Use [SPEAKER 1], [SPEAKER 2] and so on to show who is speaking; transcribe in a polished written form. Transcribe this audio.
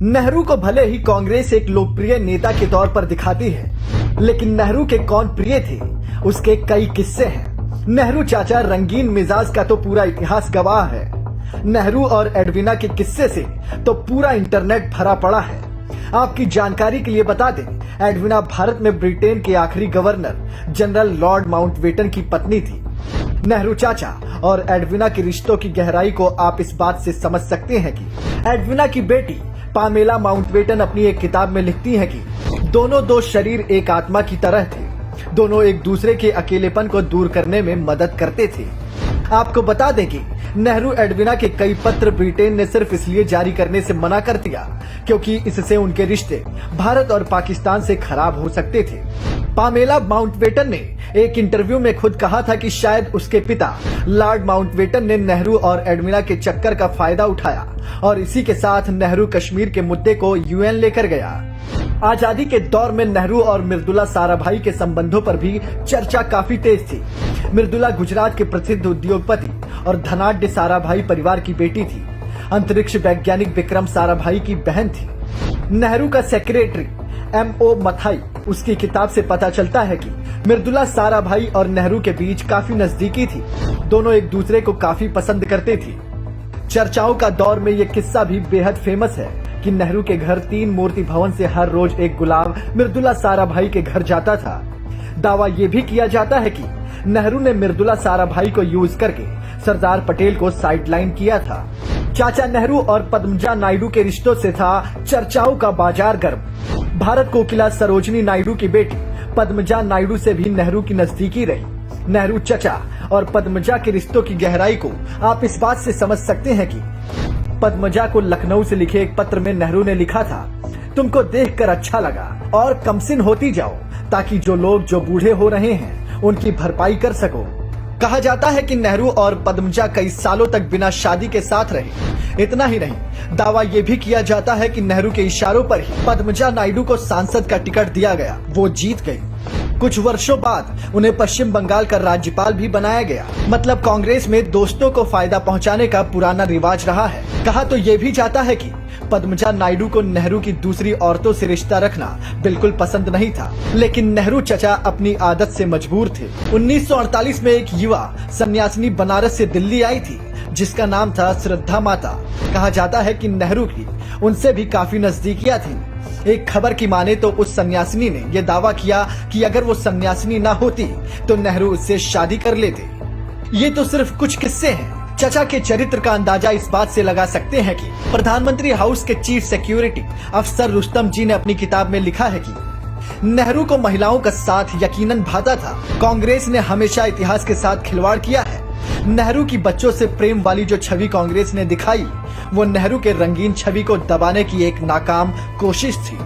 [SPEAKER 1] नेहरू को भले ही कांग्रेस एक लोकप्रिय नेता के तौर पर दिखाती है, लेकिन नेहरू के कौन प्रिय थे, उसके कई किस्से हैं। नेहरू चाचा रंगीन मिजाज का तो पूरा इतिहास गवाह है। नेहरू और एडवीना के किस्से से तो पूरा इंटरनेट भरा पड़ा है। आपकी जानकारी के लिए बता दें, एडवीना भारत में ब्रिटेन के आखिरी गवर्नर जनरल लॉर्ड माउंटबेटन की पत्नी थी। नेहरू चाचा और एडवीना के रिश्तों की गहराई को आप इस बात से समझ सकते हैं कि एडवीना की बेटी पामेला माउंटबेटन अपनी एक किताब में लिखती हैं कि दोनों दो शरीर एक आत्मा की तरह थे। दोनों एक दूसरे के अकेलेपन को दूर करने में मदद करते थे। आपको बता दें कि नेहरू एडवीना के कई पत्र ब्रिटेन ने सिर्फ इसलिए जारी करने से मना कर दिया क्योंकि इससे उनके रिश्ते भारत और पाकिस्तान से खराब हो सकते थे। पामेला माउंटबेटन ने एक इंटरव्यू में खुद कहा था कि शायद उसके पिता लॉर्ड माउंटबेटन ने नेहरू और एडवीना के चक्कर का फायदा उठाया और इसी के साथ नेहरू कश्मीर के मुद्दे को यूएन लेकर गया। आजादी के दौर में नेहरू और मृदुला साराभाई के संबंधों पर भी चर्चा काफी तेज थी। मृदुला गुजरात के प्रसिद्ध उद्योगपति और धनाढ्य साराभाई परिवार की बेटी थी। अंतरिक्ष वैज्ञानिक विक्रम साराभाई की बहन थी। नेहरू का सेक्रेटरी M.O. मथाई, उसकी किताब से पता चलता है कि मृदुला साराभाई और नेहरू के बीच काफी नजदीकी थी। दोनों एक दूसरे को काफी पसंद करते थे। चर्चाओं का दौर में ये किस्सा भी बेहद फेमस है कि नेहरू के घर 3 मूर्ति भवन से हर रोज एक गुलाब मृदुला साराभाई के घर जाता था। दावा ये भी किया जाता है कि नेहरू ने मृदुला साराभाई को यूज करके सरदार पटेल को साइडलाइन किया था। चाचा नेहरू और पद्मजा नायडू के रिश्तों से था चर्चाओं का बाजार गर्म। भारत कोकिला सरोजिनी नायडू की बेटी पद्मजा नायडू से भी नेहरू की नजदीकी रही। नेहरू चचा और पद्मजा के रिश्तों की गहराई को आप इस बात से समझ सकते हैं कि पद्मजा को लखनऊ से लिखे एक पत्र में नेहरू ने लिखा था, तुमको देखकर अच्छा लगा और कमसिन होती जाओ ताकि जो लोग जो बूढ़े हो रहे हैं उनकी भरपाई कर सको। कहा जाता है कि नेहरू और पद्मजा कई सालों तक बिना शादी के साथ रहे। इतना ही नहीं, दावा ये भी किया जाता है कि नेहरू के इशारों पर ही पद्मजा नायडू को सांसद का टिकट दिया गया। वो जीत गई। कुछ वर्षों बाद उन्हें पश्चिम बंगाल का राज्यपाल भी बनाया गया। मतलब कांग्रेस में दोस्तों को फायदा पहुंचाने का पुराना रिवाज रहा है। कहा तो ये भी जाता है कि पद्मजा नायडू को नेहरू की दूसरी औरतों से रिश्ता रखना बिल्कुल पसंद नहीं था, लेकिन नेहरू चचा अपनी आदत से मजबूर थे। 1948 में एक युवा सन्यासिनी बनारस से दिल्ली आई थी जिसका नाम था श्रद्धा माता। कहा जाता है कि नेहरू की उनसे भी काफी नजदीकियां थी। एक खबर की माने तो उस सन्यासिनी ने यह दावा किया कि अगर वो सन्यासिनी ना होती तो नेहरू उससे शादी कर लेते। ये तो सिर्फ कुछ किस्से हैं। चचा के चरित्र का अंदाजा इस बात से लगा सकते हैं कि प्रधानमंत्री हाउस के चीफ सिक्योरिटी अफसर रुस्तम जी ने अपनी किताब में लिखा है कि नेहरू को महिलाओं का साथ यकीनन भाता था। कांग्रेस ने हमेशा इतिहास के साथ खिलवाड़ किया है। नेहरू की बच्चों से प्रेम वाली जो छवि कांग्रेस ने दिखाई, वो नेहरू के रंगीन छवि को दबाने की एक नाकाम कोशिश थी।